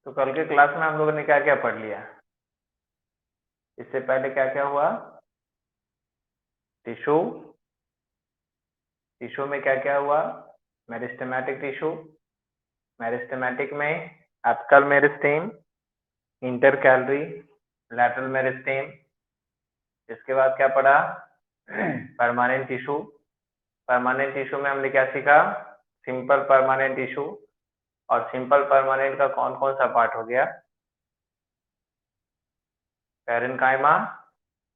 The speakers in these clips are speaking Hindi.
तो कल के क्लास में हम लोगों ने क्या क्या पढ़ लिया? इससे पहले क्या क्या हुआ? टिश्यू। टिश्यू में क्या क्या हुआ? Meristematic tissue. मेरिस्टेमेटिक में apical meristem, intercalary, lateral meristem. इसके बाद क्या पढ़ा? Permanent tissue. परमानेंट टिश्यू में हमने क्या सीखा? Simple permanent tissue. और सिंपल परमानेंट का कौन कौन सा पार्ट हो गया? Parenchyma,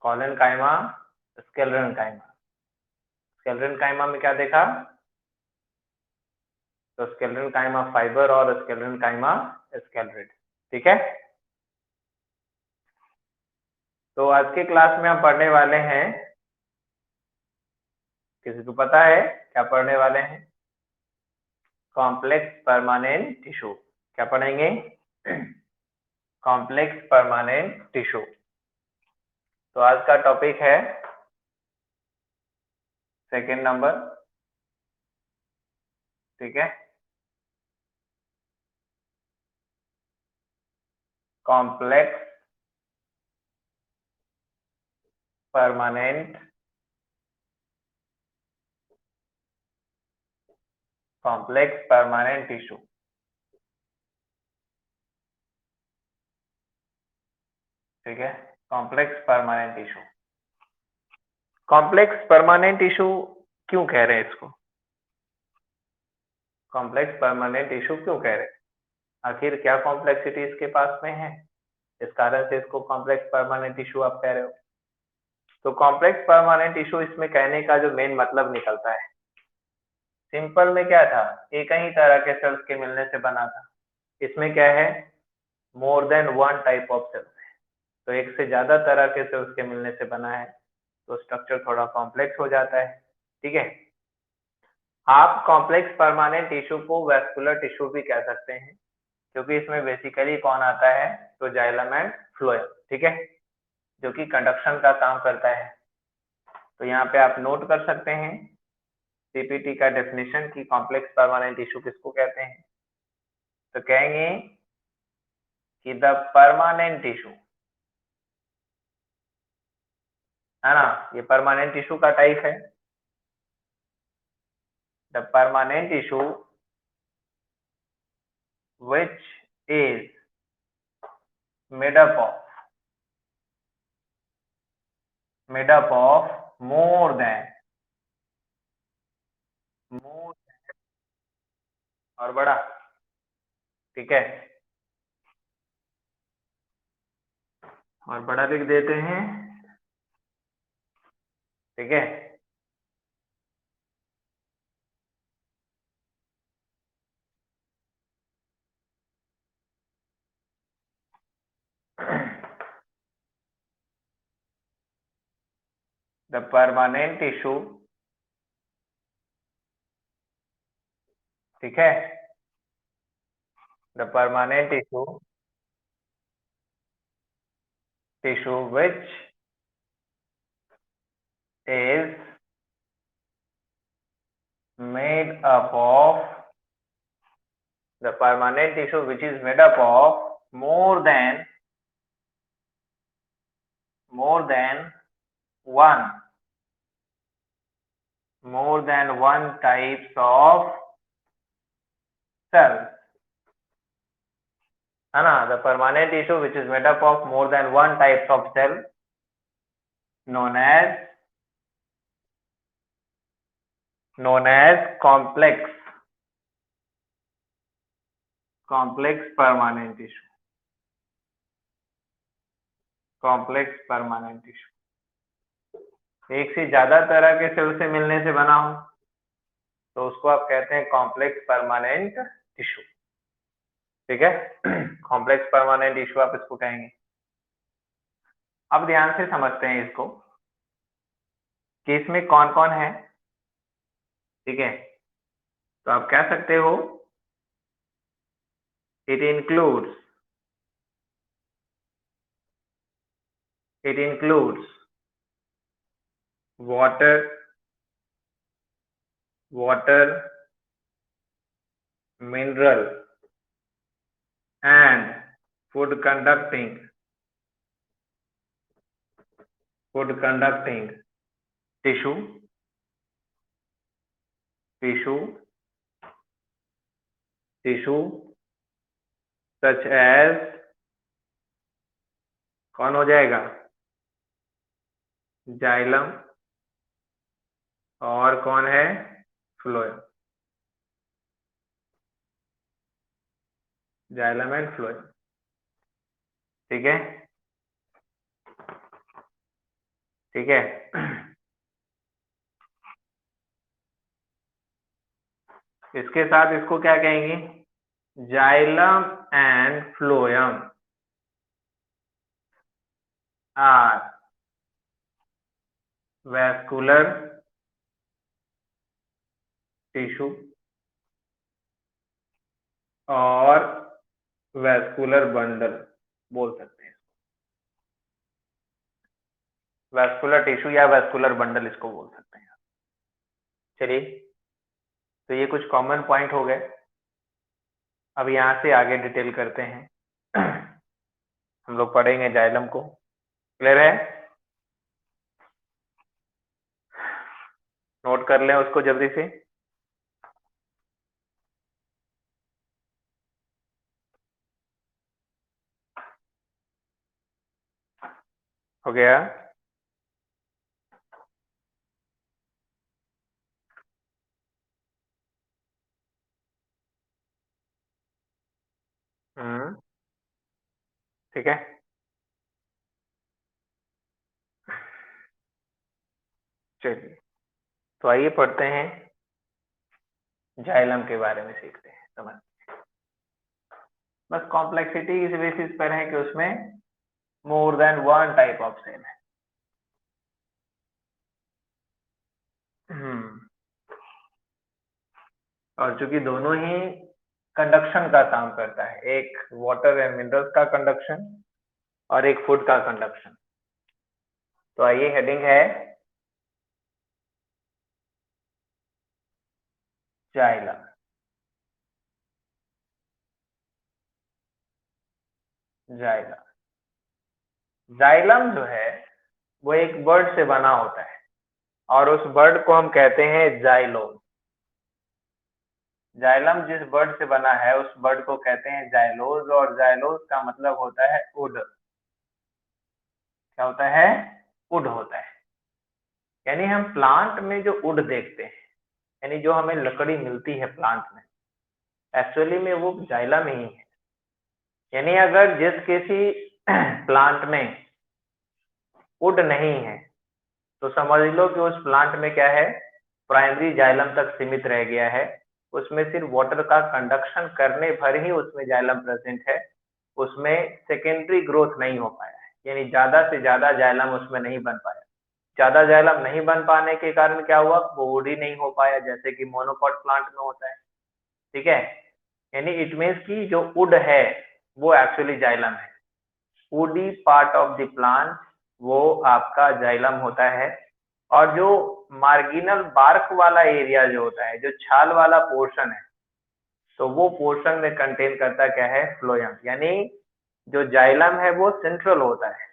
collenchyma, sclerenchyma. स्क्लेरेन्काइमा में क्या देखा? तो स्क्लेरेन्काइमा फाइबर और स्क्लेरेन्काइमा स्क्लेरेट। ठीक है। तो आज के क्लास में हम पढ़ने वाले हैं, किसी को पता है क्या पढ़ने वाले हैं? Complex permanent tissue. क्या पढ़ेंगे? Complex permanent tissue. तो आज का टॉपिक है सेकेंड नंबर। ठीक है। Complex permanent, complex permanent tissue. ठीक है। Complex permanent tissue. Complex permanent tissue क्यों कह रहे हैं इसको? कॉम्प्लेक्स परमानेंट टिश्यू क्यों कह रहे हैं? आखिर क्या कॉम्प्लेक्सिटी इसके पास में है, इस कारण से इसको कॉम्प्लेक्स परमानेंट टिश्यू आप कह रहे हो? तो कॉम्प्लेक्स परमानेंट टिश्यू इसमें कहने का जो मेन मतलब निकलता है, सिंपल में क्या था, एक ही तरह के सेल्स के मिलने से बना था। इसमें क्या है? More than one type of cells है, तो एक से ज्यादा तरह के सेल्स के मिलने से बना है, तो स्ट्रक्चर थोड़ा कॉम्प्लेक्स हो जाता है। ठीक है। आप कॉम्प्लेक्स परमानेंट टिश्यू को वैस्कुलर टिश्यू भी कह सकते हैं, क्योंकि इसमें बेसिकली कौन आता है? तो जाइलम एंड फ्लोएम। ठीक है, जो कि कंडक्शन का काम करता है। तो यहाँ पे आप नोट कर सकते हैं सीपीटी का डेफिनेशन कि कॉम्प्लेक्स परमानेंट टिश्यू किसको कहते हैं। तो कहेंगे कि द परमानेंट टिश्यू, है ना, ये परमानेंट टिश्यू का टाइप है। The permanent tissue which is made up of more than more और बड़ा। ठीक है, और बड़ा लिख देते हैं। ठीक है। द परमानेंट टिश्यू, ठीक है, the permanent tissue which is made up of the permanent tissue which is made up of more than one types of cells, है ना। the permanent tissue which is made up of more than one types of cell known as complex permanent tissue, complex permanent tissue। एक से ज्यादा तरह के सेल से मिलने से बना हो तो उसको आप कहते हैं कॉम्प्लेक्स परमानेंट टिश्यू। ठीक है। कॉम्प्लेक्स परमानेंट टिश्यू आप इसको कहेंगे। अब ध्यान से समझते हैं इसको कि इसमें कौन कौन है। ठीक है, तो आप कह सकते हो it includes water mineral and food conducting tissue such as, कौन हो जाएगा, जाइलम, और कौन है, फ्लोएम, जाइलम एंड फ्लोएम। ठीक है, ठीक है। इसके साथ इसको क्या कहेंगे, xylem and phloem are vascular tissue और वैस्कुलर बंडल बोल सकते हैं। वैस्कुलर टिश्यू या वैस्कुलर बंडल इसको बोल सकते हैं। चलिए, तो ये कुछ कॉमन पॉइंट हो गए। अब यहाँ से आगे डिटेल करते हैं। हम लोग पढ़ेंगे जाइलम को। क्लियर है? नोट कर लें उसको जल्दी से। हो गया? ठीक है, चलिए तो आइए पढ़ते हैं, जाइलम के बारे में सीखते हैं। समझ, बस कॉम्प्लेक्सिटी इस बेसिस पर है कि उसमें more than one type of cell है। और चूंकि दोनों ही कंडक्शन का काम करता है, एक वाटर एंड मिनरल्स का कंडक्शन और एक फूड का कंडक्शन। तो आइए, हेडिंग है जाइलम। जाइलम, जाइलम जो है वो एक बर्ड से बना होता है और उस बर्ड को हम कहते हैं जाइलोम। जाइलम जिस बर्ड से बना है उस बर्ड को कहते हैं जाइलोज, और जाइलोज का मतलब होता है वुड। क्या होता है? वुड होता है। यानी हम प्लांट में जो वुड देखते हैं, यानी जो हमें लकड़ी मिलती है प्लांट में, एक्चुअली में वो जाइलम ही है। यानी अगर जिस किसी प्लांट में वुड नहीं है तो समझ लो कि उस प्लांट में क्या है, प्राइमरी जाइलम तक सीमित रह गया है। उसमें सिर्फ वाटर का कंडक्शन करने भर ही उसमें जाइलम प्रेजेंट है, उसमें सेकेंडरी ग्रोथ नहीं हो पाया है, यानी ज्यादा से ज्यादा जाइलम उसमें नहीं बन पाया। ज्यादा जाइलम नहीं बन पाने के कारण क्या हुआ, वो वुड ही नहीं हो पाया, जैसे कि मोनोकॉट प्लांट में होता है। ठीक है, यानी इट मीन्स की जो वुड है वो एक्चुअली जाइलम है। Woody part of the plant वो आपका जाइलम होता है। और जो मार्जिनल बार्क वाला एरिया जो होता है, जो छाल वाला पोर्शन है, तो वो पोर्शन में कंटेन करता क्या है, फ्लोएम। यानी जो जाइलम है वो सेंट्रल होता है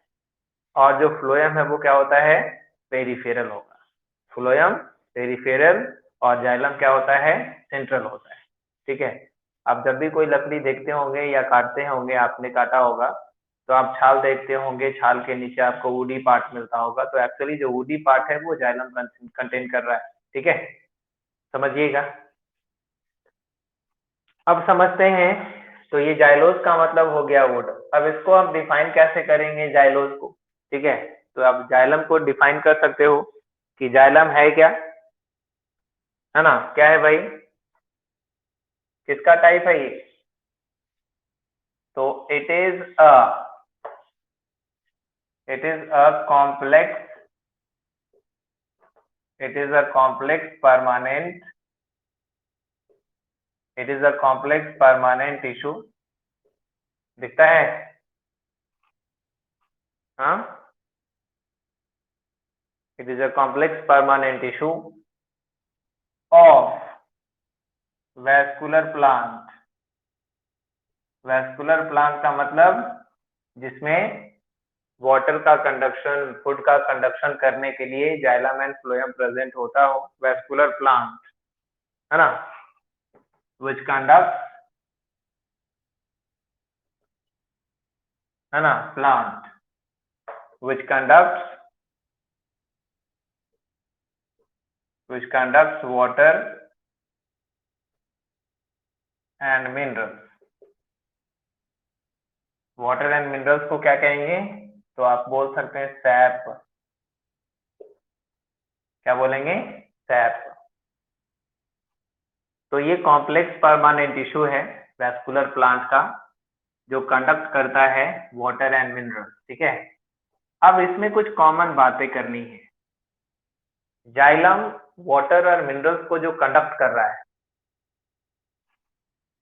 और जो फ्लोएम है वो क्या होता है, पेरिफेरल होगा। फ्लोएम पेरिफेरल और जाइलम क्या होता है, सेंट्रल होता है। ठीक है, आप जब भी कोई लकड़ी देखते होंगे या काटते होंगे, आपने काटा होगा तो आप छाल देखते होंगे, छाल के नीचे आपको वुडी पार्ट मिलता होगा, तो एक्चुअली जो वुडी पार्ट है वो जाइलम कंटेन कर रहा है। ठीक है, समझिएगा। अब समझते हैं, तो ये जाइलोस का मतलब हो गया वुड। अब इसको हम डिफाइन कैसे करेंगे जाइलोस को? ठीक है, तो आप जाइलम को डिफाइन कर सकते हो कि जाइलम है क्या, है ना, क्या है भाई, किसका टाइप है ये? तो it is a complex, it is a complex permanent it is a complex permanent tissue। दिखता है? हाँ, it is a complex permanent tissue of vascular plant vascular plant का मतलब जिसमें वाटर का कंडक्शन, फूड का कंडक्शन करने के लिए जाइलम एंड फ्लोएम प्रेजेंट होता हो, वैस्कुलर प्लांट, है ना, विच कंडक्ट, है ना, plant which conducts water and minerals. Water and minerals को क्या कहेंगे? तो आप बोल सकते हैं सैप। क्या बोलेंगे? सैप। तो ये कॉम्प्लेक्स परमानेंट टिश्यू है वैस्कुलर प्लांट का, जो कंडक्ट करता है वाटर एंड मिनरल्स। ठीक है, अब इसमें कुछ कॉमन बातें करनी है। जाइलम वाटर और मिनरल्स को जो कंडक्ट कर रहा है,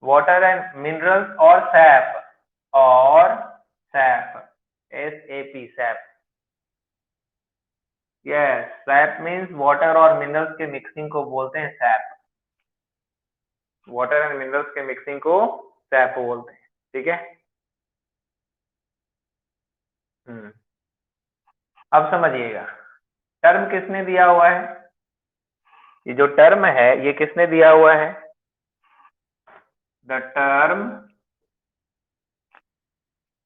वाटर एंड मिनरल्स और SAP, SAP, SAP. Yes, SAP means water और मिनरल्स के मिक्सिंग को बोलते हैं सैप। वाटर एंड मिनरल्स के मिक्सिंग को सैप बोलते हैं। ठीक है, अब समझिएगा, टर्म किसने दिया हुआ है? ये जो टर्म है ये किसने दिया हुआ है? द टर्म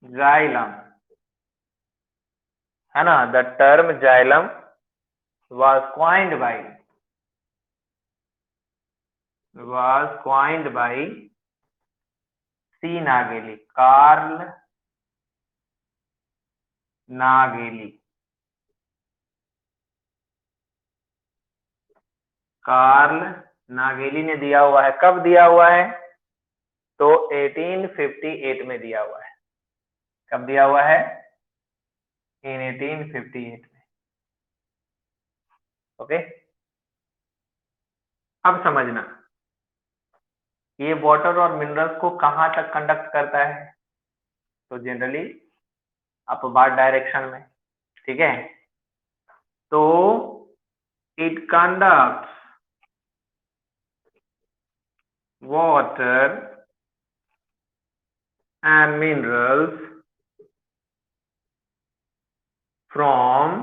जाइलम, है ना, the term xylem was coined by C Nageli, Carl Nageli. Carl Nageli ने दिया हुआ है। कब दिया हुआ है? तो 1858 में दिया हुआ है। कब दिया हुआ है? इन 1858 में। ओके, अब समझना, ये वाटर और मिनरल्स को कहां तक कंडक्ट करता है? तो जनरली अपवार्ड डायरेक्शन में। ठीक है, तो it conducts water and minerals from,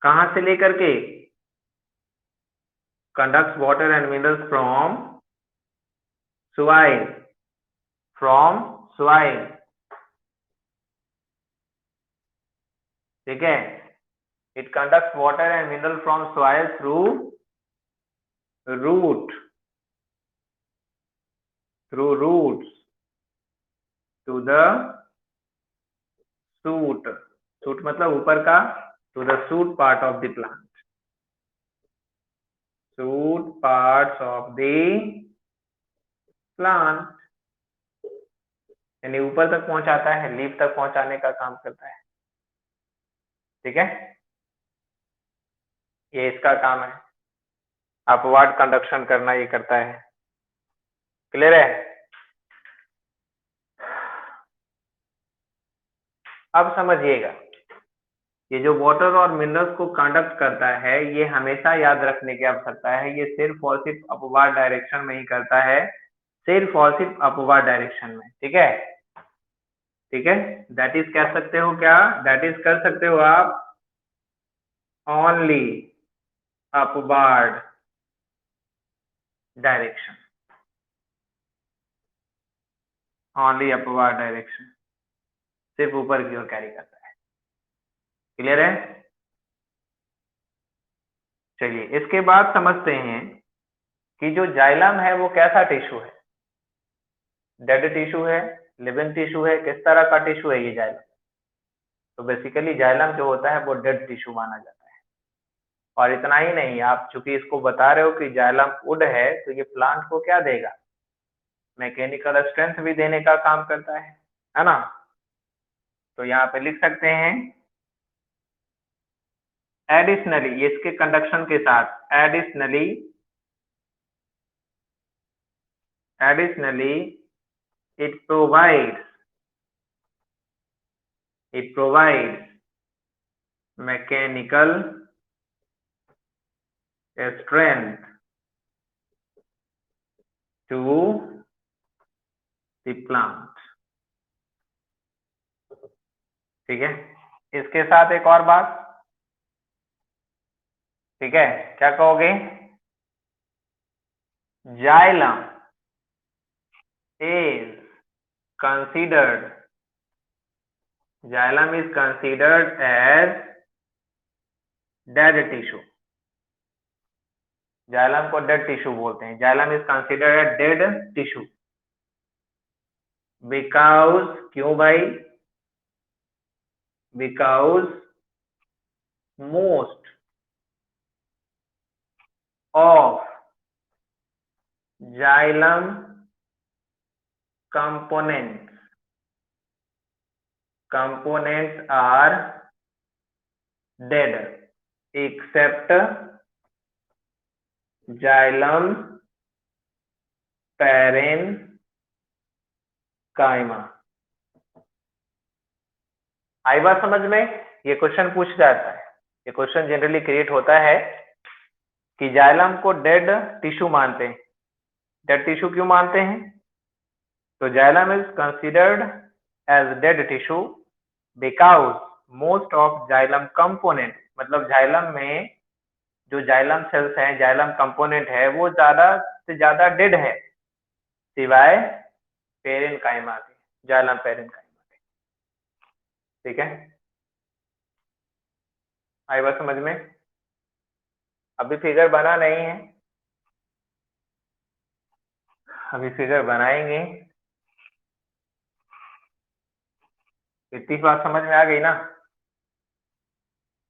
कहां से लेकर के? conducts water and minerals from soil, ठीक है, it conducts water and mineral from soil through roots to the shoot मतलब ऊपर का, to the shoot part of the plant, shoot parts of the plant, यानी ऊपर तक पहुंचाता है, लीफ तक पहुंचाने का काम करता है। ठीक है, ये इसका काम है, अपवार्ड कंडक्शन करना ये करता है। क्लियर है? अब समझिएगा, ये जो वाटर और मिनरल्स को कंडक्ट करता है, ये हमेशा याद रखने की आवश्यकता है, ये सिर्फ और सिर्फ अपवार्ड डायरेक्शन में ही करता है, सिर्फ और सिर्फ अपवार्ड डायरेक्शन में। ठीक है, ठीक है, दैट इज कह सकते हो क्या? दैट इज कर सकते हो आप, only upward direction, only upward direction, सिर्फ ऊपर की ओर कैरी करता है। क्लियर है? चलिए, इसके बाद समझते हैं कि जो जाइलम है वो कैसा टिश्यू है? डेड टिश्यू है, लिविंग टिश्यू है, किस तरह का टिश्यू है ये जाइलम? तो बेसिकली जाइलम जो होता है वो डेड टिश्यू माना जाता है। और इतना ही नहीं, आप चूंकि इसको बता रहे हो कि जाइलम वुड है, तो ये प्लांट को क्या देगा? मैकेनिकल स्ट्रेंथ भी देने का काम करता है ना? तो यहाँ पे लिख सकते हैं, एडिशनली, इसके कंडक्शन के साथ, additionally it provides mechanical strength to the plant। ठीक है, इसके साथ एक और बात, ठीक है, क्या कहोगे? Xylem is considered xylem is considered as dead tissue. Xylem को डेड टिश्यू बोलते हैं. Xylem is considered as dead tissue because, क्यों भाई? Because most of xylem components are dead except xylem parenchyma. आई बात समझ में? ये क्वेश्चन पूछ जाता है, ये क्वेश्चन जनरली क्रिएट होता है कि जाइलम को डेड टिश्यू मानते हैं. डेड टिश्यू क्यों मानते हैं? तो xylem is considered as dead tissue because most of xylem component, मतलब जाइलम में जो जाइलम सेल्स हैं, जाइलम कंपोनेंट है, वो ज्यादा से ज्यादा डेड है सिवाय पेरेन्काइमा के, जाइलम पेरेन्काइमा के. ठीक है, आई बात समझ में? अभी फिगर बना नहीं है, अभी फिगर बनाएंगे. इतनी बात समझ में आ गई ना?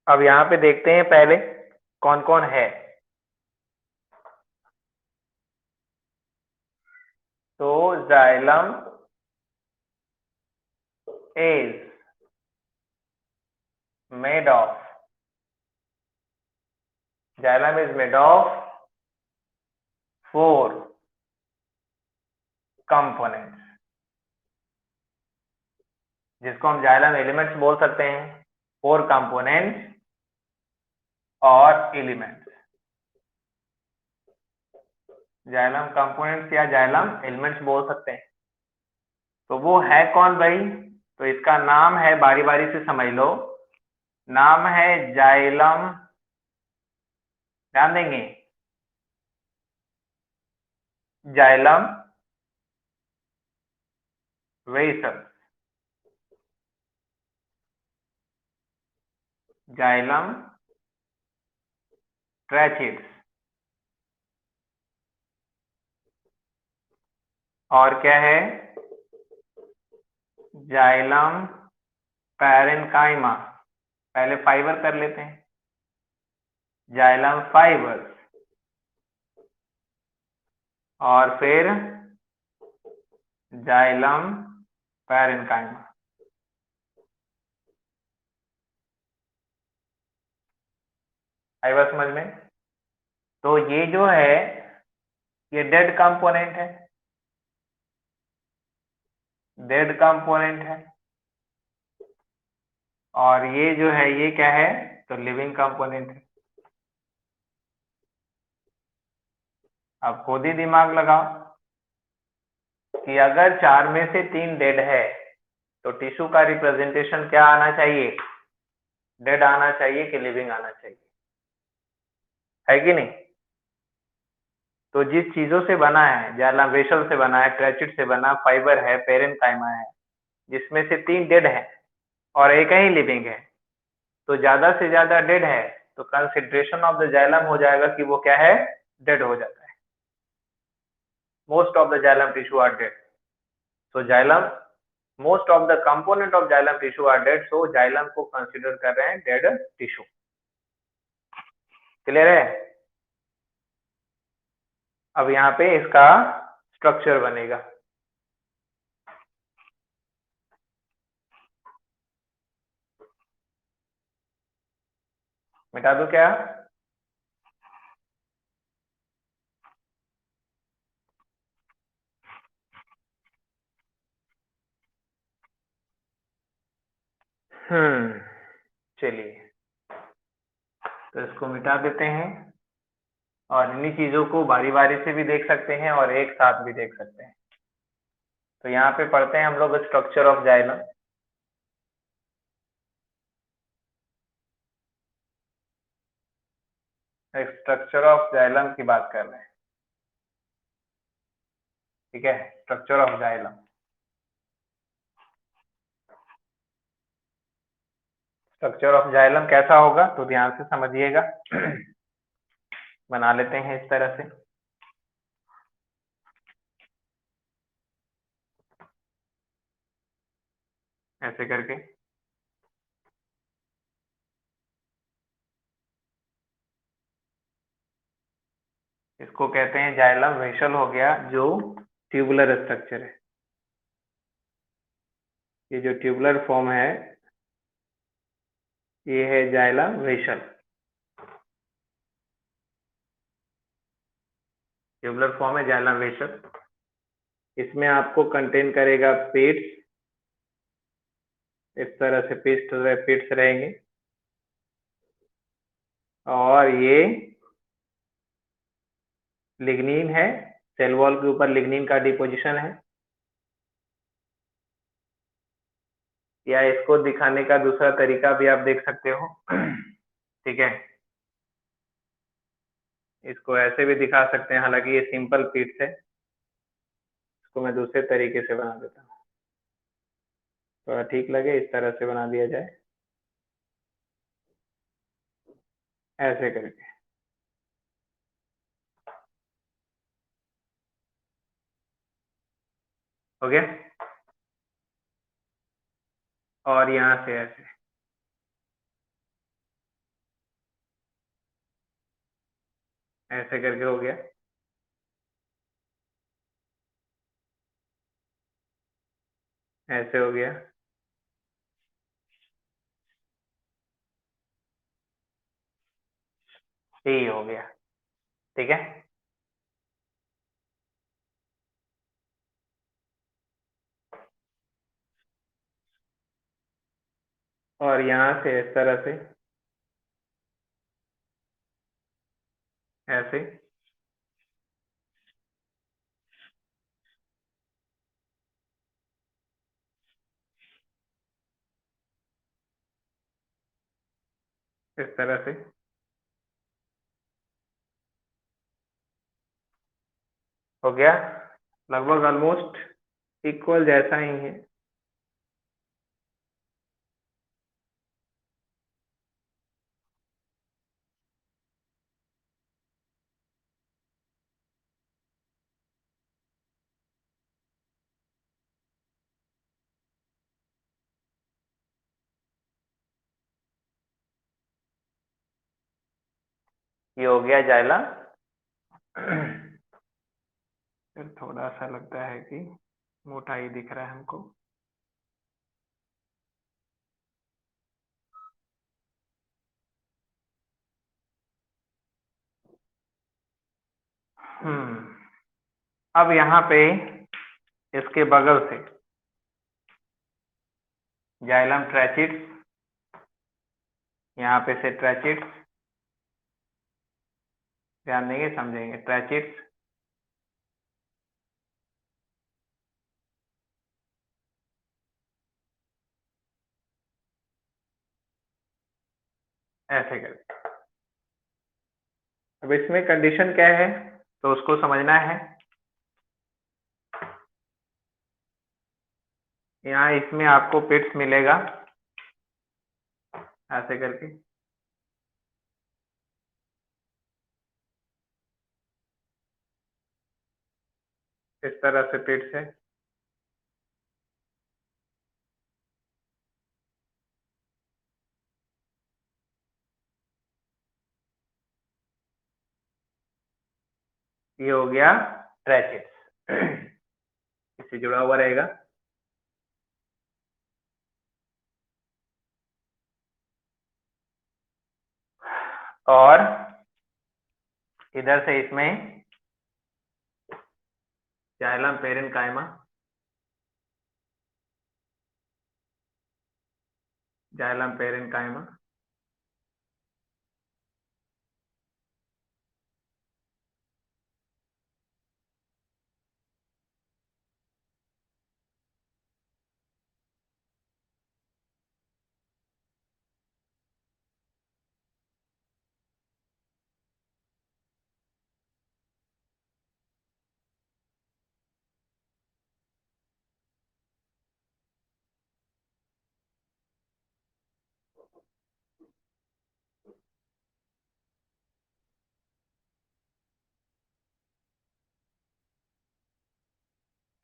अब यहाँ पे देखते हैं पहले कौन कौन है. तो xylem is made of, xylem is made of 4 components, जिसको हम जाइलम एलिमेंट्स बोल सकते हैं. 4 कंपोनेंट्स और एलिमेंट्स, जाइलम कंपोनेंट्स या जाइलम एलिमेंट्स बोल सकते हैं. तो वो है कौन भाई? तो इसका नाम है, बारी बारी से समझ लो, नाम है जाइलम, ध्यान देंगे, जाइलम वेसल, जाइलम ट्रैचिड्स, और क्या है? Xylem parenchyma. पहले फाइबर कर लेते हैं, जाइलम फाइबर, और फिर जाइलम पैरेन्काइमा. आई बात समझ में? तो ये जो है ये डेड कंपोनेंट है, डेड कंपोनेंट है, और ये जो है ये क्या है? तो लिविंग कंपोनेंट है. अब खुद ही दिमाग लगाओ कि अगर 4 में से 3 डेड है तो टिश्यू का रिप्रेजेंटेशन क्या आना चाहिए? डेड आना चाहिए कि लिविंग आना चाहिए? है कि नहीं? तो जिस चीजों से बना है, जाइलम वेसल से बना है, ट्रैचिड से बना, फाइबर है, पेरेन्काइमा है, जिसमें से 3 डेड है और एक ही लिविंग है, तो ज्यादा से ज्यादा डेड है तो कंसिडरेशन ऑफ द जाइलम हो जाएगा कि वो क्या है? डेड हो जाता है. Most of the xylem tissue are dead. so xylem, most of the component of xylem tissue are dead, so xylem को कंसिडर कर रहे हैं डेड टिश्यू. क्लियर है? अब यहाँ पे इसका स्ट्रक्चर बनेगा. मिटा दो क्या? चलिए, तो इसको मिटा देते हैं, और इन्हीं चीजों को बारी बारी से भी देख सकते हैं और एक साथ भी देख सकते हैं. तो यहाँ पे पढ़ते हैं हम लोग structure of xylem. Structure of xylem की बात कर रहे हैं, ठीक है। Structure of xylem, structure of xylem कैसा होगा तो ध्यान से समझिएगा। बना लेते हैं इस तरह से। ऐसे करके इसको कहते हैं जाइलम वेसल हो गया, जो ट्यूबुलर स्ट्रक्चर है। ये जो ट्यूबुलर फॉर्म है ये है जाइलम वेसल। ट्यूबुलर फॉर्म है जाइलम वेसल। इसमें आपको कंटेन करेगा पेट्स, इस तरह से पेट्स रहेंगे। और ये लिग्निन है, सेल वॉल के ऊपर लिग्निन का डिपोजिशन है। या इसको दिखाने का दूसरा तरीका भी आप देख सकते हो। ठीक है, इसको ऐसे भी दिखा सकते हैं, हालांकि ये सिंपल पिट्स है। इसको मैं दूसरे तरीके से बना देता हूँ, थोड़ा ठीक लगे इस तरह से बना दिया जाए, ऐसे करके। हो गया। और यहाँ से ऐसे, ऐसे करके हो गया। ऐसे हो गया। ये हो गया, ठीक है। और यहाँ से इस तरह से, ऐसे, इस तरह से हो गया। लगभग ऑलमोस्ट इक्वल जैसा ही है। ये हो गया जाइलम। फिर थोड़ा सा लगता है कि मोटा ही दिख रहा है हमको। अब यहाँ पे इसके बगल से जाइलम ट्रैचिड्स, यहाँ पे से ट्रैचिड्स, ध्यान देंगे समझेंगे, ट्रैचिड्स, ऐसे करके। अब इसमें कंडीशन क्या है तो उसको समझना है। यहाँ इसमें आपको पिट्स मिलेगा, ऐसे करके। इस तरह से पिट्स है। ये हो गया ट्रैचिड्स, इससे जुड़ा हुआ रहेगा। और इधर से इसमें जाइलम पेरेन्काइमा, जाइलम पेरेन्काइमा,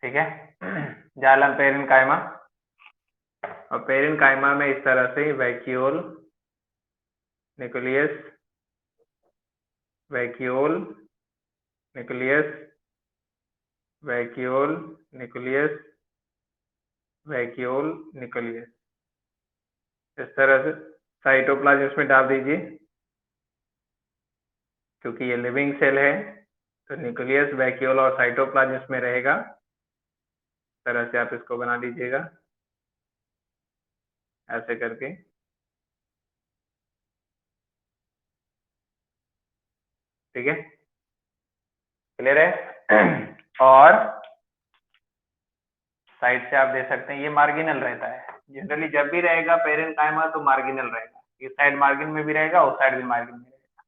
ठीक है। जाइलम पेरेन्काइमा, और पेरेन्काइमा में इस तरह से vacuole nucleus, vacuole nucleus, vacuole nucleus, vacuole nucleus, इस तरह से साइटोप्लाज्म में डाल दीजिए। क्योंकि ये लिविंग सेल है तो न्यूक्लियस, वैक्यूल और साइटोप्लाज्म में रहेगा। इस तरह से आप इसको बना लीजिएगा ऐसे करके। ठीक है, क्लियर है। और साइड से आप दे सकते हैं, ये मार्जिनल रहता है जनरली, जब भी रहेगा पेरेन्काइमा तो मार्जिनल रहेगा, इस साइड मार्जिन में भी रहेगा, उस साइड भी मार्जिन में रहेगा,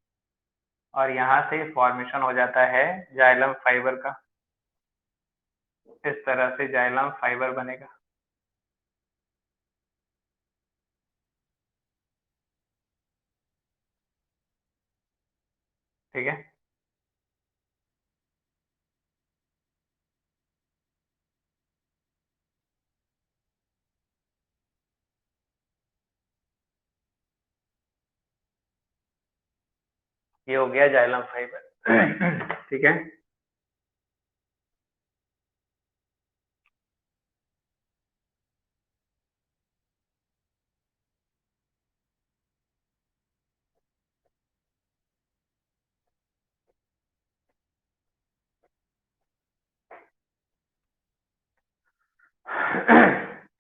और यहाँ से फॉर्मेशन हो जाता है जाइलम फाइबर का। इस तरह से जाइलम फाइबर बनेगा। ठीक है, ये हो गया जाइलम फाइबर। ठीक है,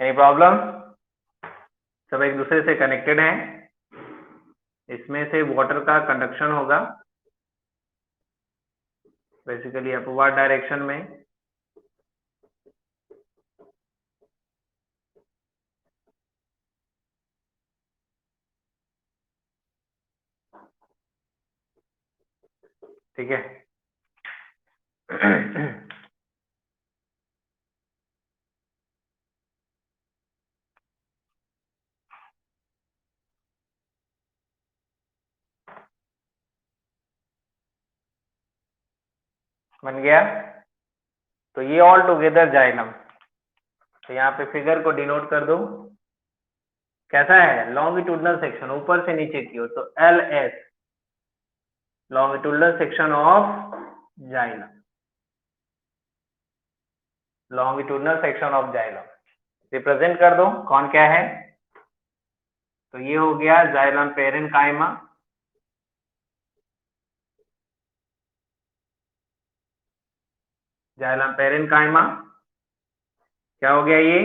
एनी प्रॉब्लम? सब एक दूसरे से कनेक्टेड हैं। इसमें से वाटर का कंडक्शन होगा बेसिकली अपवर्ड डायरेक्शन में। ठीक है। बन गया। तो ये ऑल टुगेदर जाइलम। तो यहाँ पे फिगर को डिनोट कर दो। कैसा है? लॉन्गिट्यूडनल सेक्शन ऊपर से नीचे की ओर, तो L S, longitudinal section of xylem, longitudinal section of xylem. Represent कर दो कौन क्या है। तो ये हो गया जाइलम पेरेन्काइमा, जाइलम पेरेन्काइमा। क्या हो गया ये?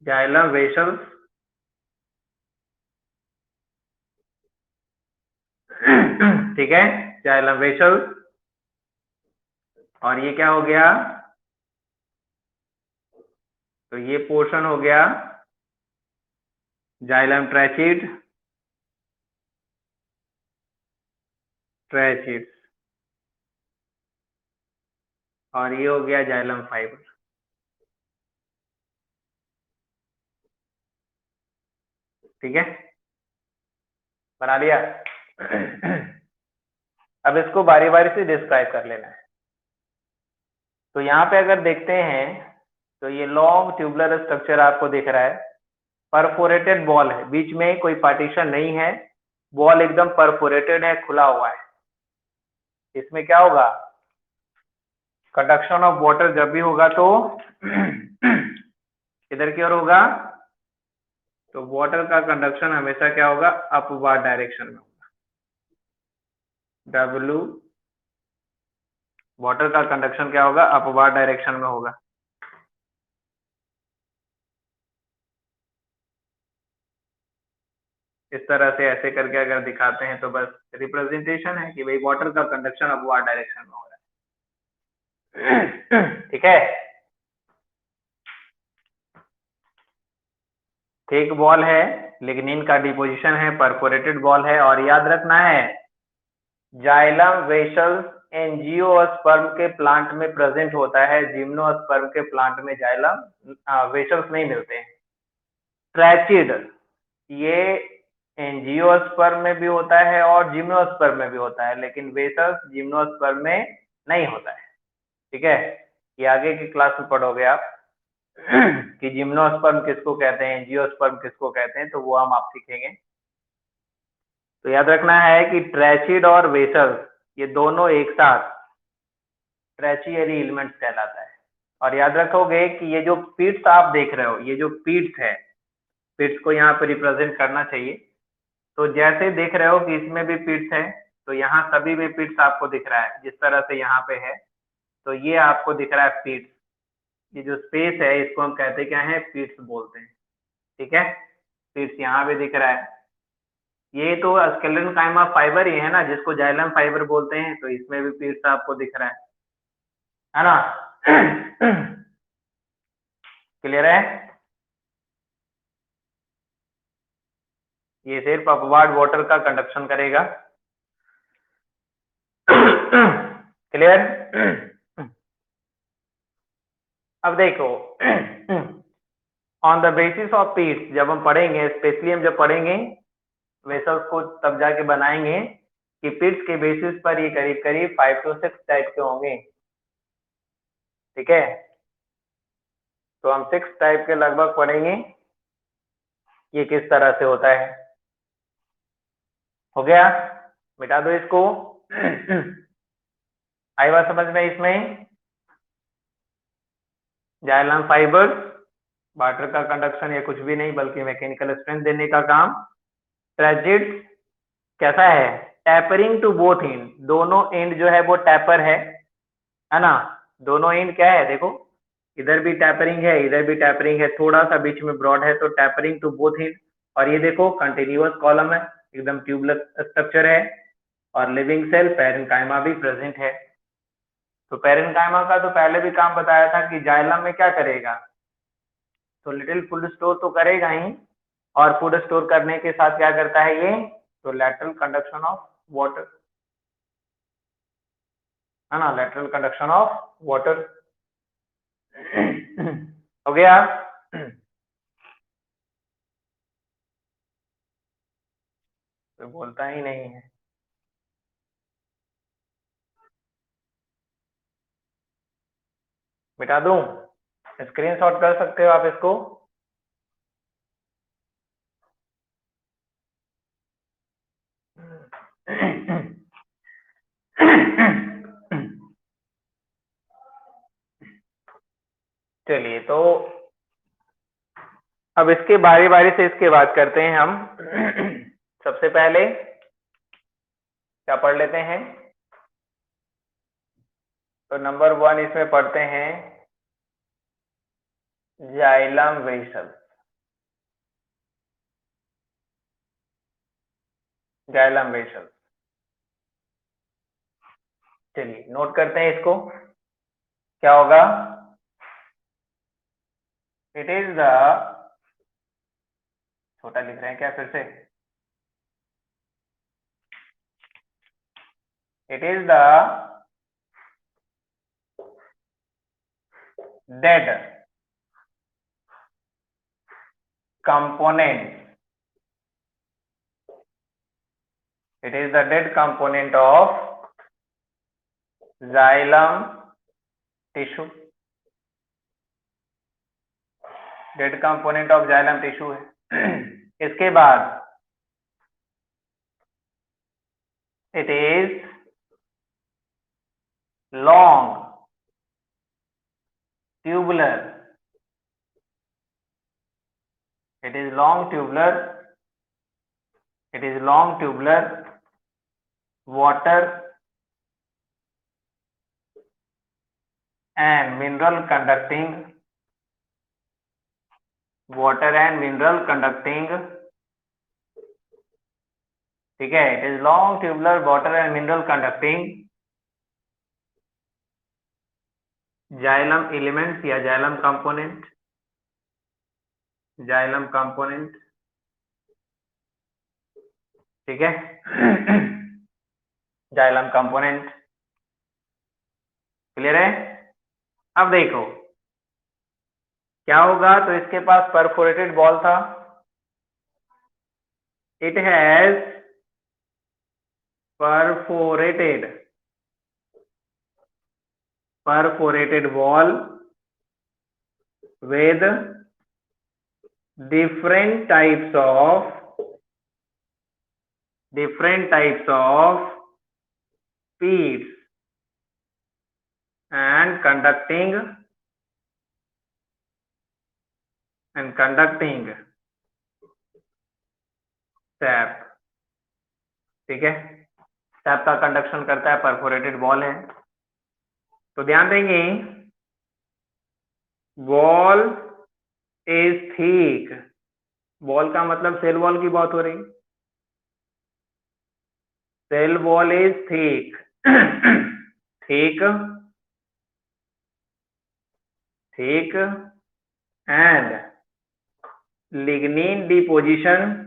जाइलम वेसल्स, ठीक है, जाइलम वेसल्स। और ये क्या हो गया? तो ये पोर्शन हो गया जाइलम ट्रैचिड, ट्रैचिड। और ये हो गया जाइलम फाइबर। ठीक है, बना लिया। अब इसको बारी बारी से डिस्क्राइब कर लेना है। तो यहाँ पे अगर देखते हैं तो ये लॉन्ग ट्यूबुलर स्ट्रक्चर आपको दिख रहा है, परफोरेटेड बॉल है, बीच में कोई पार्टीशन नहीं है, बॉल एकदम परफोरेटेड है, खुला हुआ है। इसमें क्या होगा? कंडक्शन ऑफ वाटर जब भी होगा तो किधर की ओर होगा? तो वाटर का कंडक्शन हमेशा क्या होगा? अपवर्ड डायरेक्शन में होगा। डब्ल्यू, वाटर का कंडक्शन क्या होगा? अपवर्ड डायरेक्शन में होगा। इस तरह से ऐसे करके अगर दिखाते हैं तो बस रिप्रेजेंटेशन है कि भाई वाटर का कंडक्शन अपवर्ड डायरेक्शन में हो रहा है। ठीक है, थिक बॉल है, लिग्निन का डिपोजिशन है, परफोरेटेड बॉल है, और याद रखना है जाइलम वेसल्स एंजियोस्पर्म के प्लांट में प्रेजेंट होता है, जिम्नोस्पर्म के प्लांट में जाइलम वेसल्स नहीं मिलते हैं। ट्रैचिड ये एंजियोस्पर्म में भी होता है और जिम्नोस्पर्म में भी होता है, लेकिन वेसल्स जिम्नोस्पर्म में नहीं होता है। ठीक है, ये आगे की क्लास में पढ़ोगे आप कि जिम्नोस्पर्म किसको कहते हैं, एंजियोस्पर्म किसको कहते हैं, तो वो हम आप सीखेंगे। तो याद रखना है कि ट्रैचिड और वेसल्स ये दोनों एक साथ ट्रैचियरी एलिमेंट्स कहलाता है। और याद रखोगे कि ये जो पिट्स आप देख रहे हो, ये जो पिट्स है, पिट्स को यहाँ पे रिप्रेजेंट करना चाहिए। तो जैसे देख रहे हो कि इसमें भी पिट्स है, तो यहाँ सभी में पिट्स आपको दिख रहा है, जिस तरह से यहाँ पे है, तो ये आपको दिख रहा है पिट्स। ये जो स्पेस है इसको हम कहते क्या है, पिट्स बोलते हैं। ठीक है, पिट्स यहाँ पे दिख रहा है। ये तो स्केलेटन काइमा फाइबर ही है ना, जिसको जाइलम फाइबर बोलते हैं, तो इसमें भी पिट्स आपको दिख रहा है ना। क्लियर है? ये सिर्फ अपवार्ड वाटर का कंडक्शन करेगा। क्लियर? अब देखो, on the basis of Pitt's जब हम पढ़ेंगे, स्पेशली हम जब पढ़ेंगे वेसल्स को, तब जाके बनाएंगे कि पीट्स के बेसिस पर ये करीब करीब 5 to 6 टाइप के होंगे। ठीक है, तो हम 6 टाइप के लगभग पढ़ेंगे, ये किस तरह से होता है। हो गया? मिटा दो इसको। आई बात समझ में इसमें? जाइलम फाइबर वाटर का कंडक्शन या कुछ भी नहीं, बल्कि मैकेनिकल स्ट्रेंथ देने का काम। ट्रैजिड कैसा है? टैपरिंग टू बोथ एंड, दोनों एंड जो है वो टैपर है ना। दोनों एंड क्या है, देखो इधर भी टैपरिंग है, इधर भी टैपरिंग है, थोड़ा सा बीच में ब्रॉड है, तो टैपरिंग टू बोथ एंड। और ये देखो कंटिन्यूअस कॉलम है, एकदम ट्यूबलेस स्ट्रक्चर है, और लिविंग सेल पैरेन्काइमा भी प्रेजेंट है। तो पैरेन्काइमा का तो पहले भी काम बताया था कि जाइलम में क्या करेगा, तो लिटिल फूड स्टोर तो करेगा ही, और फूड स्टोर करने के साथ क्या करता है ये, तो लेटरल कंडक्शन ऑफ वाटर, है ना, लेटरल कंडक्शन ऑफ वाटर। हो गया? तो बोलता ही नहीं है। मिटा दूं? स्क्रीनशॉट कर सकते हो आप इसको। चलिए, तो अब इसके बारी बारी से इसके बात करते हैं हम। सबसे पहले क्या पढ़ लेते हैं, तो नंबर 1 इसमें पढ़ते हैं जाइलम वेसल। जाइलम वेसल, चलिए नोट करते हैं इसको। क्या होगा? इट इज द, छोटा लिख रहे हैं क्या फिर से, it is the dead component, it is the dead component of xylem tissue, dead component of xylem tissue है। इसके बाद it is long tubular, it is long tubular, it is long tubular water and mineral conducting, water and mineral conducting, ठीक है, it is long tubular water and mineral conducting xylem elements या जाइलम कंपोनेंट, जाइलम कंपोनेंट, ठीक है। जाइलम कंपोनेंट, क्लियर है? अब देखो क्या होगा, तो इसके पास परफोरेटेड बॉल था, it has perforated perforated wall with different types of pits and conducting sap. ठीक है, सैप का कंडक्शन करता है, परफोरेटेड वॉल है। तो ध्यान देंगे, वॉल इज थिक, वॉल का मतलब सेल वॉल की बात हो रही, cell wall is thick thick thick and lignin deposition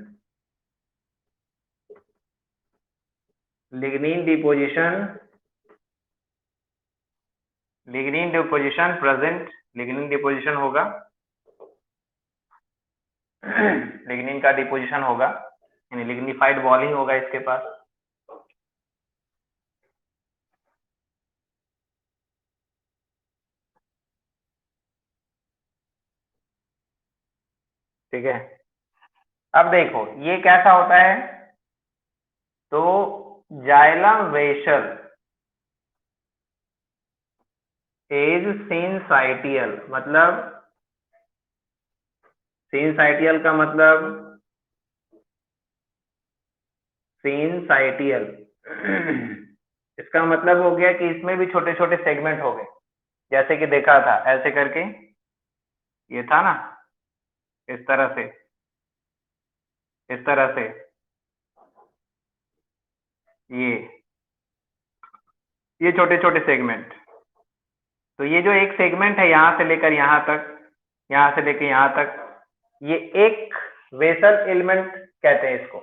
present, lignin deposition होगा, लिग्निन का डिपोजिशन होगा, यानी लिग्निफाइड वॉलिंग होगा इसके पास। ठीक है, अब देखो ये कैसा होता है, तो जाइलम वेसल इज सिंसाइटियल, मतलब सिंसाइटियल का मतलब सिंसाइटियल इसका मतलब हो गया कि इसमें भी छोटे छोटे सेगमेंट हो गए, जैसे कि देखा था ऐसे करके, ये था ना, इस तरह से, इस तरह से, ये छोटे छोटे सेगमेंट। तो ये जो एक सेगमेंट है यहां से लेकर यहां तक, यहां से लेकर यहां तक, ये एक वेसल एलिमेंट कहते हैं इसको,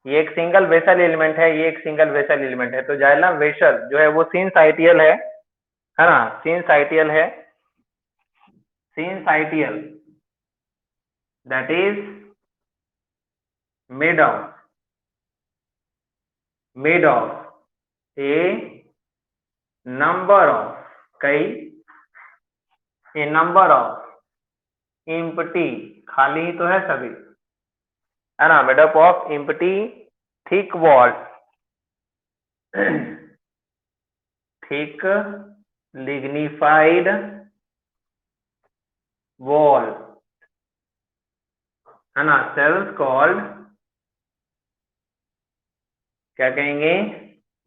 ये एक सिंगल वेसल एलिमेंट है, ये एक सिंगल वेसल एलिमेंट है। तो जाइलम वेसल जो है वो सिंसाइटियल है ना, सिंसाइटियल है, syncytial, that is made of a number of, कई, ए नंबर ऑफ एम्प्टी, खाली ही तो है सभी, है ना, made up of empty thick wall, thick lignified wall, है ना, सेल्स कॉल्ड, क्या कहेंगे,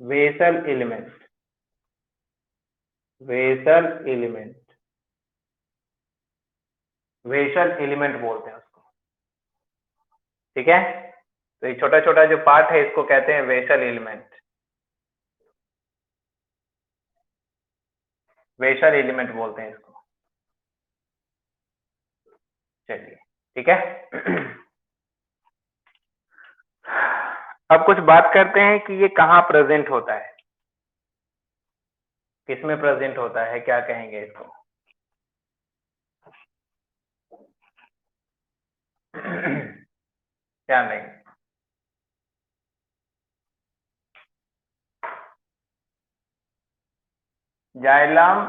vessel element, vessel element, vessel element बोलते हैं उसको। ठीक है, तो ये छोटा छोटा जो पार्ट है इसको कहते हैं वेसल एलिमेंट, वेसल एलिमेंट बोलते हैं इसको। चलिए ठीक है अब कुछ बात करते हैं कि ये कहाँ प्रेजेंट होता है, किसमें प्रेजेंट होता है, क्या कहेंगे इसको क्या नहीं, जाइलम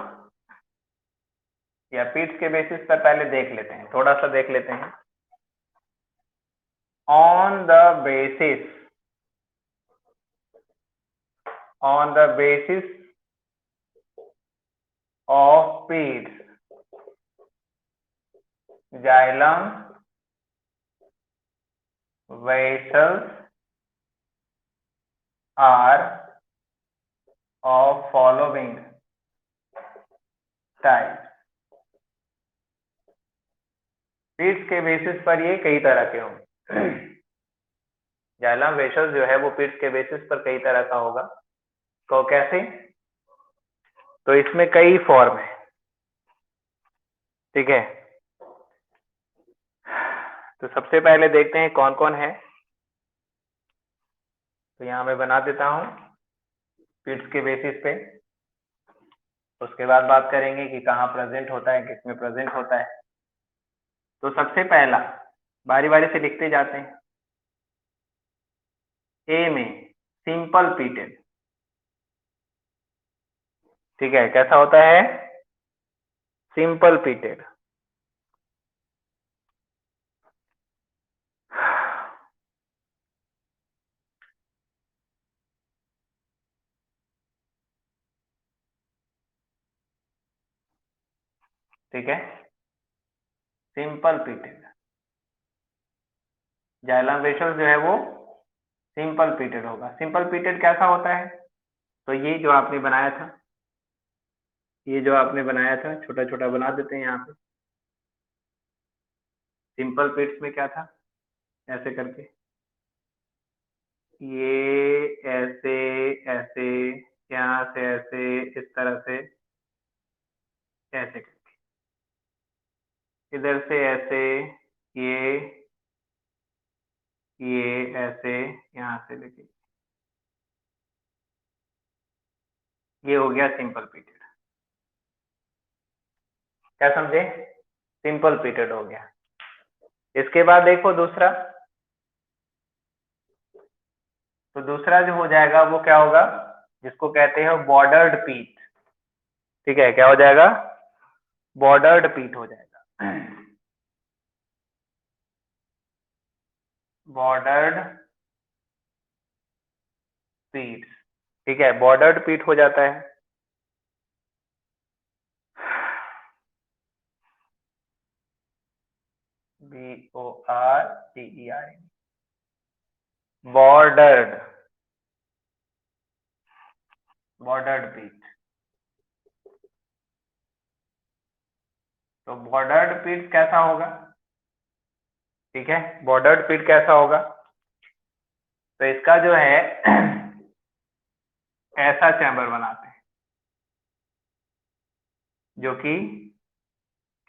या पिट्स के बेसिस पर पहले देख लेते हैं, थोड़ा सा देख लेते हैं। On the basis of pits, xylem vessels are of following type। पिट्स के बेसिस पर ये कई तरह के होंगे, जाइलम वेसल्स जो है वो पिट्स के बेसिस पर कई तरह का होगा। तो कैसे, तो इसमें कई फॉर्म है, ठीक है। तो सबसे पहले देखते हैं कौन कौन है, तो यहाँ मैं बना देता हूँ पिट्स के बेसिस पे, उसके बाद बात करेंगे कि कहाँ प्रेजेंट होता है, किसमें प्रेजेंट होता है। तो सबसे पहला बारी बारी से लिखते जाते हैं। ए में सिंपल पीटेड, ठीक है, कैसा होता है? सिंपल पीटेड। ठीक है, सिंपल पीटेड। जाइलम रेशो जो है वो सिंपल पीटेड होगा। सिंपल पीटेड कैसा होता है? तो ये जो आपने बनाया था, ये जो आपने बनाया था, छोटा छोटा बना देते हैं यहाँ पे। सिंपल पीट्स में क्या था? ऐसे करके, ये ऐसे, ऐसे, यहाँ से ऐसे, इस तरह से, ऐसे करके, इधर से ऐसे, ये ये ऐसे, यहाँ से लेके, ये हो गया सिंपल पीटेड। क्या समझे? सिंपल पीटेड हो गया। इसके बाद देखो दूसरा, तो दूसरा जो हो जाएगा वो क्या होगा? जिसको कहते हैं बॉर्डर्ड पीट। ठीक है, क्या हो जाएगा? बॉर्डर्ड पीट हो जाएगा। बॉर्डर्ड पीट। ठीक है, बॉर्डर्ड पीट हो जाता है। BORDER, बॉर्डर्ड, बॉर्डर्ड पीट। तो बॉर्डर्ड पीट कैसा होगा? ठीक है, बॉर्डर्ड पीट कैसा होगा? तो इसका जो है ऐसा चैम्बर बनाते हैं, जो कि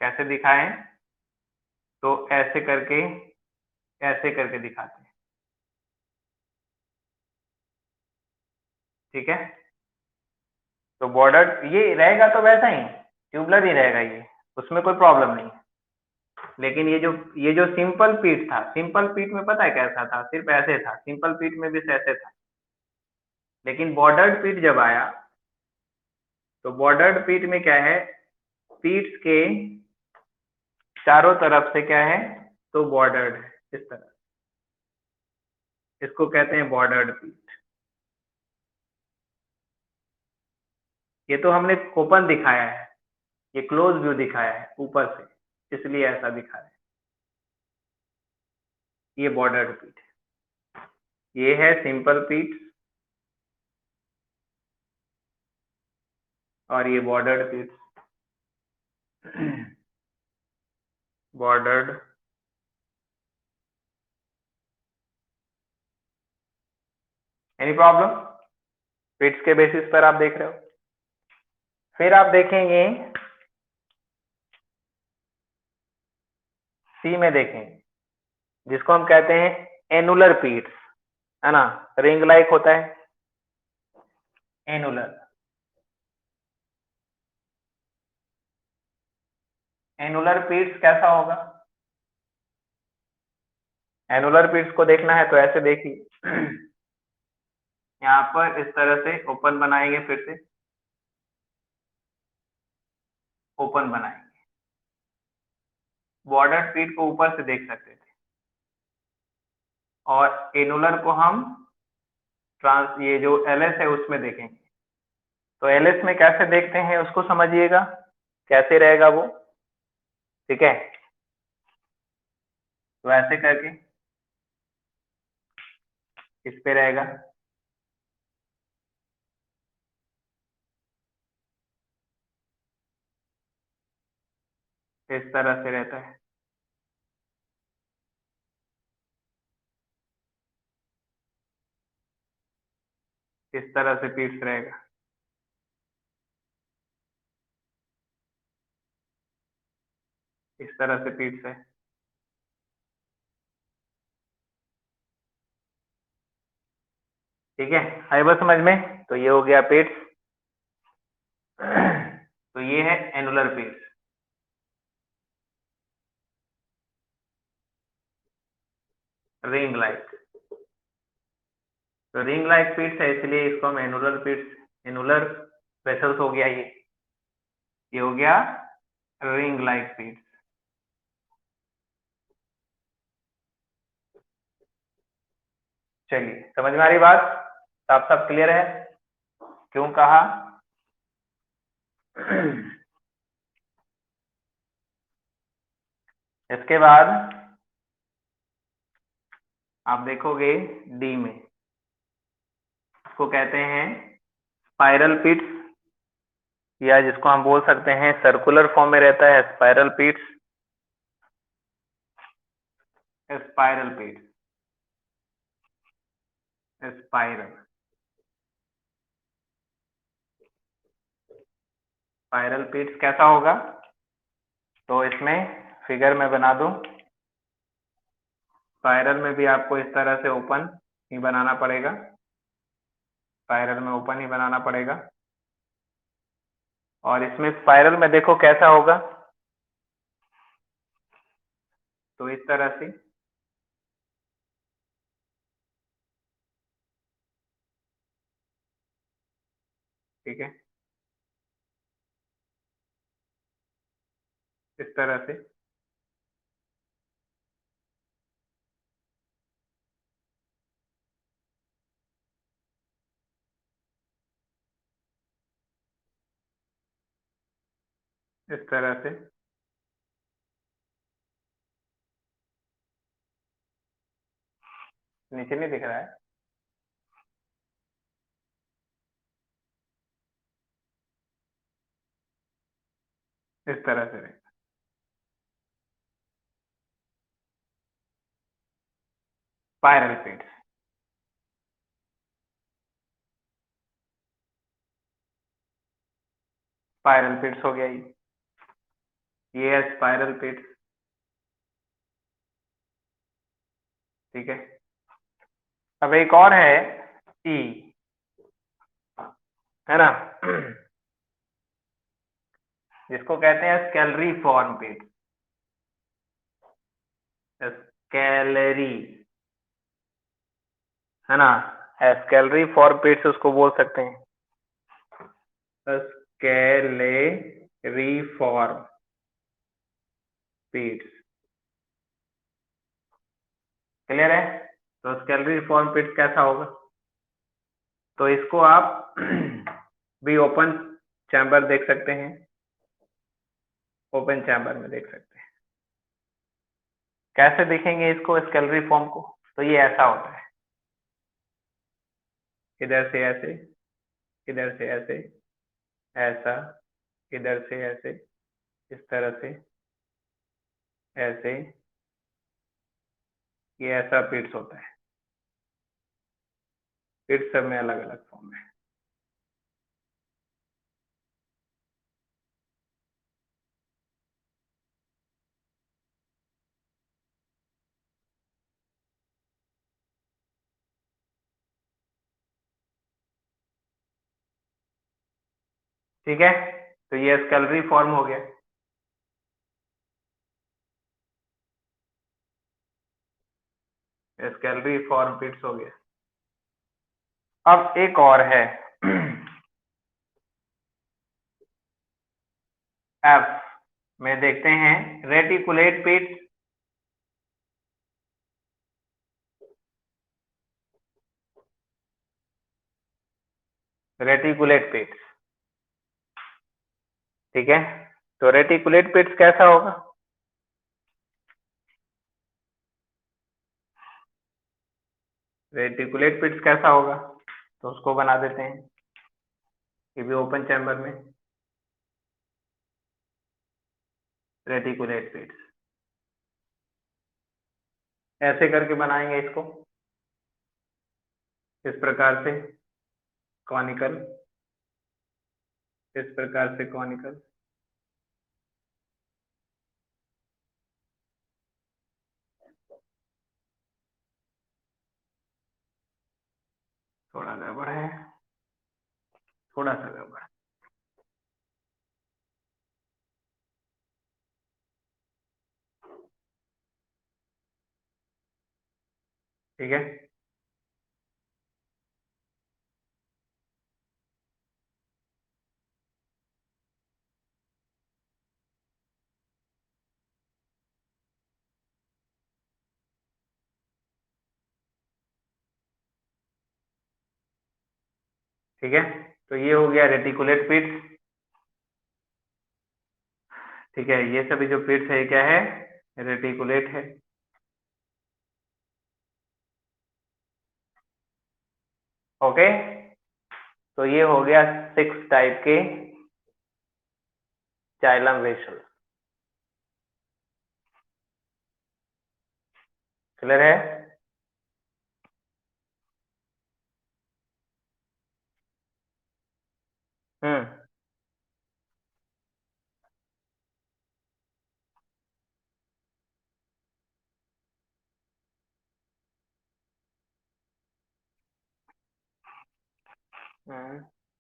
कैसे दिखाएं? तो ऐसे करके दिखाते हैं। ठीक है, तो बॉर्डर ये रहेगा तो वैसा ही ट्यूबलर ही रहेगा ये, उसमें कोई प्रॉब्लम नहीं है। लेकिन ये जो सिंपल पीट था, सिंपल पीट में पता है कैसा था? सिर्फ ऐसे था, सिंपल पीट में भी ऐसे था। लेकिन बॉर्डर्ड पीट जब आया, तो बॉर्डर्ड पीट में क्या है? पीट्स के चारों तरफ से क्या है? तो बॉर्डर्ड है, इस तरह। इसको कहते हैं बॉर्डर्ड पीट। ये तो हमने ओपन दिखाया है, ये क्लोज व्यू दिखाया है ऊपर से, इसलिए ऐसा दिखा है। ये बॉर्डर्ड पीट है, ये है सिंपल पीट, और ये bordered pit. Bordered, any problem? Pits के बेसिस पर आप देख रहे हो। फिर आप देखेंगे सी में, देखेंगे जिसको हम कहते हैं एनुलर पीट्स, है ना? रिंग लाइक होता है, एनुलर। एनुलर पीट्स कैसा होगा? एनुलर पीट्स को देखना है तो ऐसे देखिए। यहाँ पर इस तरह से ओपन बनाएंगे, फिर से ओपन बनाएंगे। बॉर्डर पीट को ऊपर से देख सकते थे, और एनुलर को हम ये जो एलएस है उसमें देखेंगे। तो एलएस में कैसे देखते हैं उसको समझिएगा, कैसे रहेगा वो। ठीक है, तो ऐसे करके इस पे रहेगा, इस तरह से रहता है। इस तरह से पीट्स रहेगा, इस तरह से पीट्स है। ठीक है, आई बात समझ में? तो ये हो गया पीट्स। तो ये है एनुलर पीट्स। रिंग लाइक, तो रिंग लाइक पीट्स है, इसलिए इसको हम एनुलर पीट्स, एनुलर वेसल्स हो गया ये हो गया रिंग लाइक पीट्स। चलिए समझ में आ रही बात, साफ साफ क्लियर है क्यों कहा। इसके बाद आप देखोगे डी में, इसको कहते हैं स्पाइरल पिट्स, या जिसको हम बोल सकते हैं सर्कुलर फॉर्म में रहता है स्पाइरल पिट्स। स्पाइरल पिट्स, स्पाइरल स्पाइरल पिट्स कैसा होगा, तो इसमें फिगर में बना दूं। स्पाइरल में भी आपको इस तरह से ओपन ही बनाना पड़ेगा, स्पाइरल में ओपन ही बनाना पड़ेगा। और इसमें स्पाइरल में देखो कैसा होगा, तो इस तरह से, ठीक है, इस तरह से। इस तरह से नीचे नहीं दिख रहा है, इस तरह से स्पाइरल पिट्स। स्पाइरल पिट्स हो गया ये है स्पाइरल पिट्स, ठीक है। अब एक और है ई, है ना, जिसको कहते हैं स्केलरी फॉर्म पिट्स। स्केलरी, है ना, स्केलरी फॉर्म पिट्स उसको बोल सकते हैं, स्केलेरी फॉर्म पिट्स। क्लियर है, तो स्केलरी फॉर्म पिट्स कैसा होगा, तो इसको आप भी ओपन चैम्बर देख सकते हैं, ओपन चैम्बर में देख सकते हैं। कैसे देखेंगे इसको स्केलरी फॉर्म को, तो ये ऐसा होता है, इधर से ऐसे, इधर से ऐसे, ऐसा, इधर से ऐसे, इस तरह से, ऐसे, ये ऐसा पिट्स होता है। पिट्स सब में अलग अलग फॉर्म है। ठीक है, तो ये स्केलरी फॉर्म हो गया। स्केलरी फॉर्म पिट्स हो गया। अब एक और है एफ में देखते हैं रेटिकुलेट पिट्स। रेटिकुलेट पिट्स, ठीक है, तो रेटिकुलेट पिट्स कैसा होगा, रेटिकुलेट पिट्स कैसा होगा, तो उसको बना देते हैं, ये भी ओपन चैम्बर में रेटिकुलेट पिट्स। ऐसे करके बनाएंगे इसको, इस प्रकार से कॉनिकल, इस प्रकार से कॉनिकल, थोड़ा गड़बड़ है, थोड़ा सा गड़बड़, ठीक है। ठीक है, तो ये हो गया रेटिकुलेट पिट्स। ठीक है, ये सभी जो पिट्स है ये क्या है, रेटिकुलेट है। ओके, तो ये हो गया 6 टाइप के जाइलम वेसल। क्लियर है? हम्म,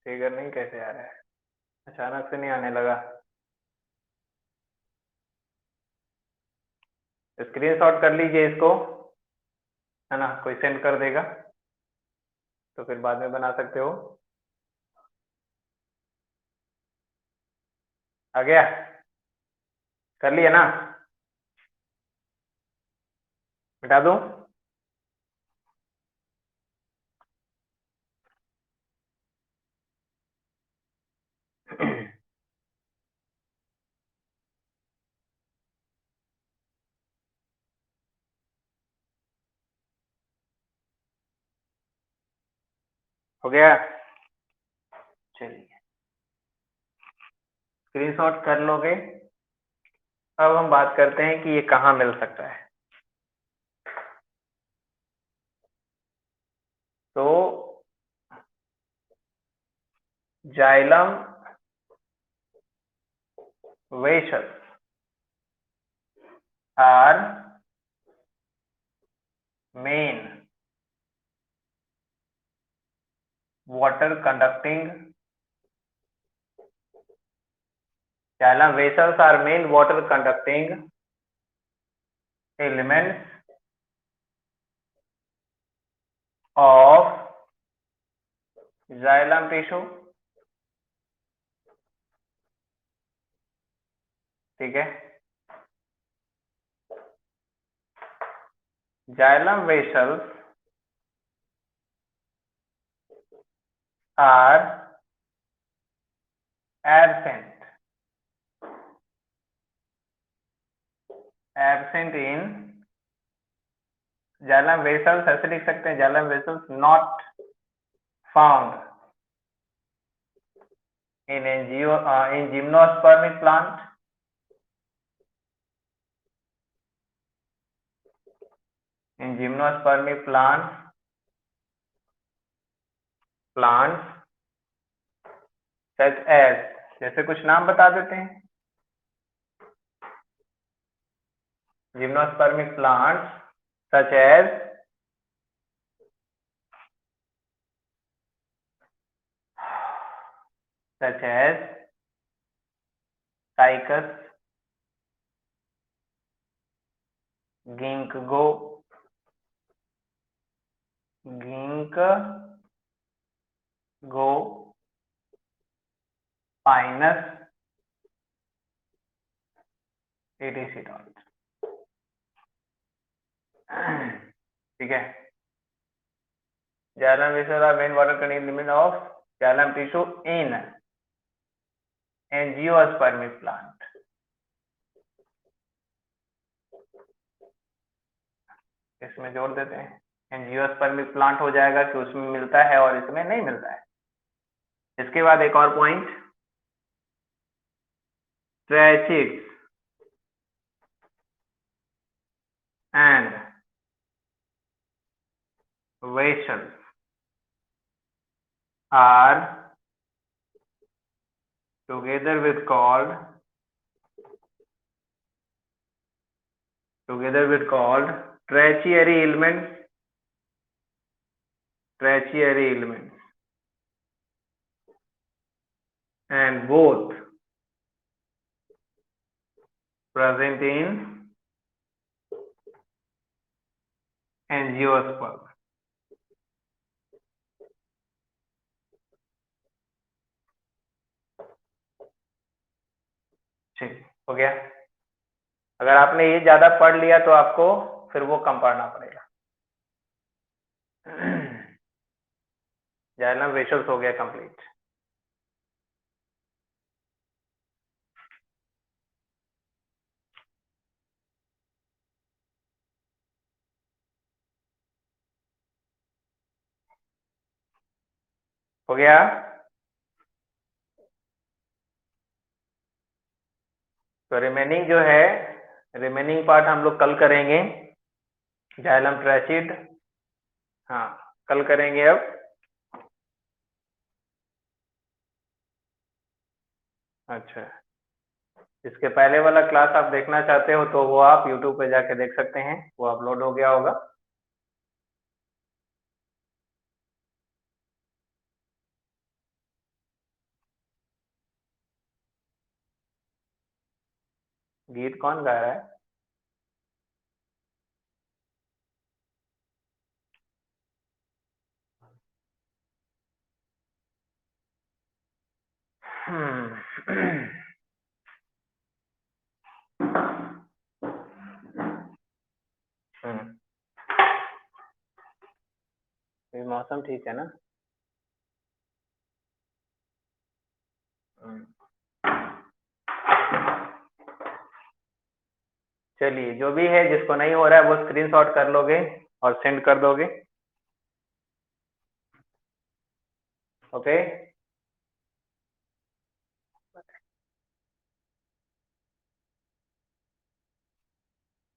फिगर नहीं कैसे आ रहा है, अचानक से नहीं आने लगा। स्क्रीनशॉट कर लीजिए इसको, है ना, कोई सेंड कर देगा तो फिर बाद में बना सकते हो। आ गया? कर लिया ना? मिटा दूं? हो गया? चलिए, स्क्रीनशॉट कर लोगे। अब हम बात करते हैं कि ये कहाँ मिल सकता है। तो xylem vessels are main water conducting, xylem vessels are main water conducting elements of xylem tissue। ठीक है, xylem vessels are absent in xylem vessels, ऐसे लिख सकते हैं, xylem vessels not found in gymnospermic plant, in gymnospermic plants such as, जैसे कुछ नाम बता देते हैं, gymnospermic plants such as Ficus, ginkgo, Pinus, etc. ठीक है, xylem vessels are main water containing element of xylem tissue in angiospermic plant। इसमें जोड़ देते हैं, एंजियोस्पर्मिक प्लांट हो जाएगा कि उसमें मिलता है और इसमें नहीं मिलता है। इसके बाद एक और point, tracheids and vessels are together with called tertiary elements and both present in angiosperm। ठीक हो गया। अगर आपने ये ज्यादा पढ़ लिया तो आपको फिर वो कम पढ़ना पड़ेगा। जाइलम रेशोस हो गया कंप्लीट। हो गया। तो रिमेनिंग जो है, रिमेनिंग पार्ट हम लोग कल करेंगे। जाइलम ट्रैचिड, हाँ कल करेंगे अब। अच्छा, इसके पहले वाला क्लास आप देखना चाहते हो तो वो आप YouTube पे जाके देख सकते हैं, वो अपलोड हो गया होगा। गीत कौन गा रहा है? हम्म। हम्म, ये मौसम ठीक है ना? हम्म। चलिए, जो भी है, जिसको नहीं हो रहा है वो स्क्रीनशॉट कर लोगे और सेंड कर दोगे। ओके।